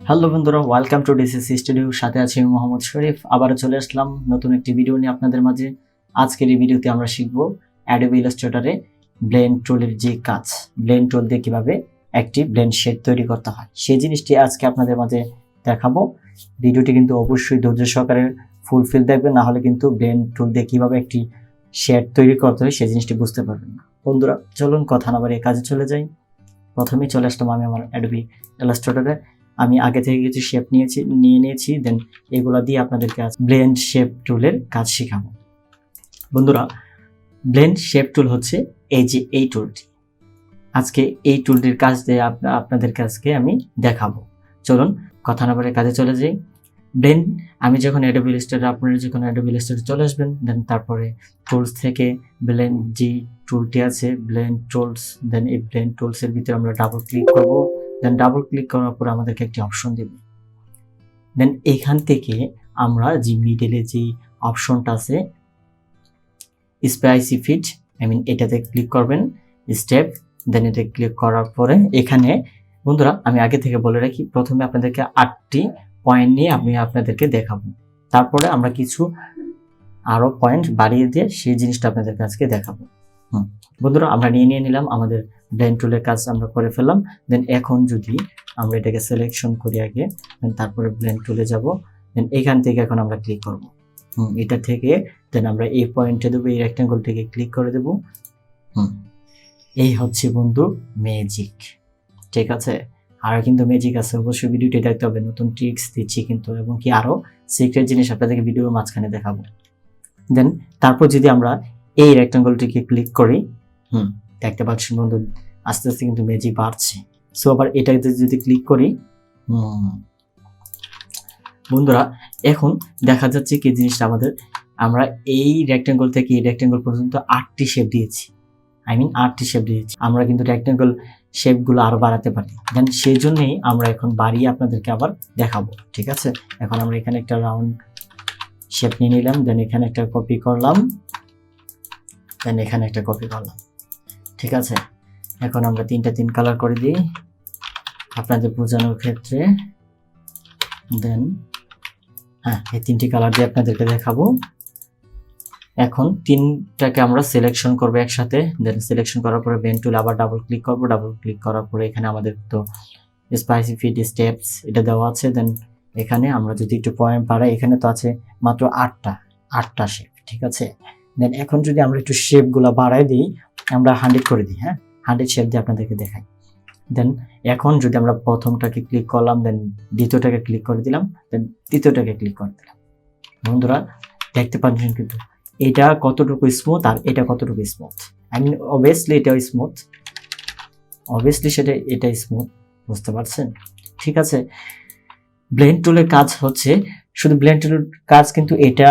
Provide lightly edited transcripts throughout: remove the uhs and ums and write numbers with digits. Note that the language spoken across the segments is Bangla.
হ্যালো বন্ধুরা, ওয়েলকাম টু ডিসিসি স্টুডিও। সাথে আছি মোহাম্মদ শরীফ। আবারও চলে আসলাম নতুন একটি ভিডিও নিয়ে আপনাদের মাঝে। আজকের এই ভিডিওতে আমরা শিখব অ্যাডোবি ইলাস্ট্রেটরে ব্লেন্ড টুলের যে কাজ, ব্লেন্ড টুল দিয়ে কিভাবে একটি ব্লেন্ড শেড তৈরি করতে হয়, সেই জিনিসটি আজকে আপনাদের মাঝে দেখাবো। ভিডিওটি কিন্তু অবশ্যই ধৈর্য সহকারে ফুলফিল দেখবেন, না হলে কিন্তু ব্লেন্ড টুল দিয়ে কিভাবে একটি শেড তৈরি করতে হয় সেই জিনিসটি বুঝতে পারবেন না। বন্ধুরা চলুন কথা না বাড়িয়ে কাজে চলে যাই। প্রথমেই চলে আসলাম আমি আমার অ্যাডোবি ইলাস্ট্রেটরে। আমি আগে থেকে কিছু শেপ নিয়ে নিয়েছি, দেন এগুলা দিয়ে আপনাদেরকে ব্লেন্ড শেপ টুলের কাজ শেখাবো। বন্ধুরা, ব্লেন্ড শেপ টুল হচ্ছে এই যে এই টুলটি। আজকে এই টুলটির কাজ দিয়ে আপনাদেরকে আজকে আমি দেখাবো। চলুন কথা না বলে কাজে চলে যাই। ব্লেন্ড আমি যখন অ্যাডোবি ইলাস্ট্রেটর, আপনারা যখন অ্যাডোবি ইলাস্ট্রেটর চলে আসবেন, দেন তারপরে টুলস থেকে ব্লেন্ড যে টুলটি আছে ব্লেন্ড টুলস, দেন এই ব্লেন্ড টুলসের ভিতরে আমরা ডাবল ক্লিক করব। দেন ডাবল ক্লিক করার পর আমাদেরকে একটি অপশন দেবে। দেন এখান থেকে আমরা যে মিডলে যে অপশনটা আছে স্পেসিফিক, এটাতে ক্লিক করবেন, স্টেপ, দেন এটা ক্লিক করার পরে এখানে বন্ধুরা আমি আগে থেকে বলে রাখি, প্রথমে আপনাদেরকে 8টি পয়েন্ট নিয়ে আমি আপনাদেরকে দেখাবো, তারপরে আমরা কিছু আরো পয়েন্ট বাড়িয়ে দিয়ে সেই জিনিসটা আপনাদেরকে আজকে দেখাবো। বন্ধুরা আমরা নিয়ে নিলাম আমাদের ব্লেন্ড টুলের কাজ আমরা করে ফেললাম। দেন এখন যদি আমরা এটাকে সিলেকশন করি আগে, দেন তারপরে ব্লেন্ড টুলে যাব, দেন এখান থেকে এখন আমরা ক্লিক করব। এটা থেকে দেন আমরা এই পয়েন্টে দেবো, এই রেক্ট্যাঙ্গলটাকে ক্লিক করে দেব। এই হচ্ছে বন্ধু ম্যাজিক, ঠিক আছে। আর কিন্তু ম্যাজিক আছে, অবশ্যই ভিডিওটি দেখতে হবে, নতুন ট্রিক্স দিচ্ছি কিন্তু, এবং কি আরো সিক্রেট জিনিস আপনাদেরকে ভিডিওর মাঝখানে দেখাবো। দেন তারপর যদি আমরা এই রেক্ট্যাঙ্গলটিকে ক্লিক করি, দেখতে পাচ্ছেন বন্ধু আস্তে আস্তে কিন্তু ম্যাজিক বাড়ছে। সো আবার এটাতে যদি ক্লিক করি, বন্ধুরা এখন দেখা যাচ্ছে কি জিনিসটা আমরা এই রেক্ট্যাঙ্গল থেকে এই রেক্ট্যাঙ্গল পর্যন্ত 8টি শেপ দিয়েছি। 8টি শেপ দিয়েছি। আমরা কিন্তু রেক্ট্যাঙ্গল শেপগুলো আরো বাড়াতে পারি, দেন সেই জন্যই আমরা এখন বাড়িয়ে আপনাদেরকে আবার দেখাবো, ঠিক আছে। এখন আমরা এখানে একটা রাউন্ড শেপ নিয়ে নিলাম, দেন এখানে একটা কপি করলাম, দেন এখানে একটা কপি করলাম, ঠিক আছে। এখন আমরা 3 কালার করে দিই আপনাদের বোঝানোর ক্ষেত্রে। দেন এই 3টি কালার দিয়ে আপনাদেরকে দেখাবো। এখন 3টাকে আমরা সিলেকশন করবো একসাথে। দেন সিলেকশন করার পরে ব্লেন্ড টুলে আবার ডাবল ক্লিক করবো। ডাবল ক্লিক করার পরে এখানে আমাদের তো স্পেসিফিক স্টেপস এটা দেওয়া আছে। দেন এখানে আমরা যদি একটু পয়েন্ট বাড়াই, এখানে তো আছে মাত্র 8টা শেপ, ঠিক আছে। দেন এখন যদি আমরা একটু শেপগুলো বাড়াই দিই, আমরা 100 করে দিই, 100 শেপ দিয়ে আপনাদেরকে দেখাই। দেন এখন যদি আমরা প্রথমটাকে ক্লিক করলাম, দেন দ্বিতীয়টাকে ক্লিক করে দিলাম, দেন তৃতীয়টাকে ক্লিক করে দিলাম। বন্ধুরা দেখতে পাচ্ছেন কিন্তু এটা কতটুকু স্মুথ আর এটা কতটুকু স্মুথ। অবভিয়াসলি এটাও স্মুথ, অবভিয়াসলি এটা স্মুথ, বুঝতে পারছেন, ঠিক আছে। ব্লেন্ড টুলের কাজ হচ্ছে শুধু ব্লেন্ড টুলের কাজ, কিন্তু এটা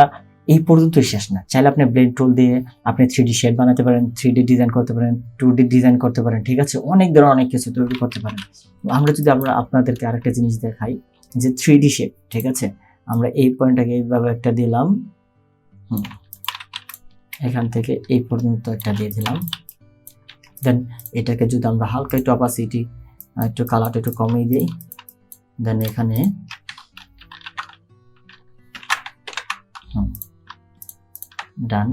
এই পর্যন্তই শেষ না। চাইলে আপনি ব্লেন্ড টুল দিয়ে আপনি 3D শেড বানাতে পারেন, 3D ডিজাইন করতে পারেন, 2D ডিজাইন করতে পারেন, ঠিক আছে। অনেক ধরনের অনেক কিছু তৈরি করতে পারেন। আমরা আপনাদেরকে আরেকটা জিনিস দেখাই, যে 3D শেড, ঠিক আছে। আমরা এই পয়েন্টটাকে এইভাবে একটা দিলাম, এখান থেকে এই পর্যন্ত একটা দিয়ে দিলাম। দেন এটাকে যদি আমরা হালকা একটু অপাসিটি, একটু কালারটা একটু কমিয়ে দিই, দেন এখানে ডান।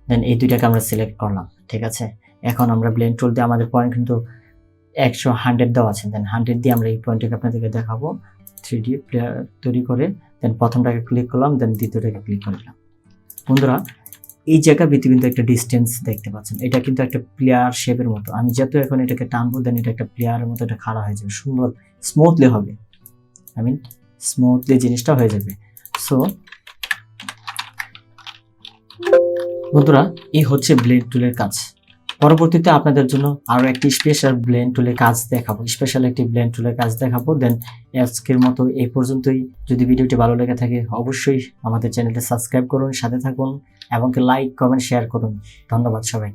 দেন এই দুইটাকে আমরা সিলেক্ট করলাম, ঠিক আছে। এখন আমরা ব্লেন্ড টুল দিয়ে আমাদের পয়েন্ট কিন্তু 100 দেওয়া আছে। দেন 100 দিয়ে আমরা এই পয়েন্টটাকে আপনাদেরকে দেখাবো 3D প্লেয়ার তৈরি করে। দেন প্রথমটাকে ক্লিক করলাম, দেন দ্বিতীয়টাকে ক্লিক করলাম। বন্ধুরা এই জায়গার ভিতরে কিন্তু একটা ডিস্টেন্স দেখতে পাচ্ছেন, এটা কিন্তু একটা প্লেয়ার শেপের মতো। আমি যত এখন এটাকে টানবো, দেন এটা একটা প্লেয়ারের মতো এটা খাড়া হয়ে যাবে, সুন্দর স্মুথলি হবে, স্মুথলি জিনিসটা হয়ে যাবে। সো বন্ধুরা এই হচ্ছে ব্লেন্ড টুলের কাজ। পরবর্তীতে আপনাদের জন্য আরো একটি স্পেশাল ব্লেন্ড টুলের কাজ দেখাবো, দেন আজকের মতো এই পর্যন্তই। যদি ভিডিওটি ভালো লেগে থাকে অবশ্যই আমাদের চ্যানেলটি সাবস্ক্রাইব করুন, সাথে থাকুন এবং লাইক কমেন্ট শেয়ার করুন। ধন্যবাদ সবাই।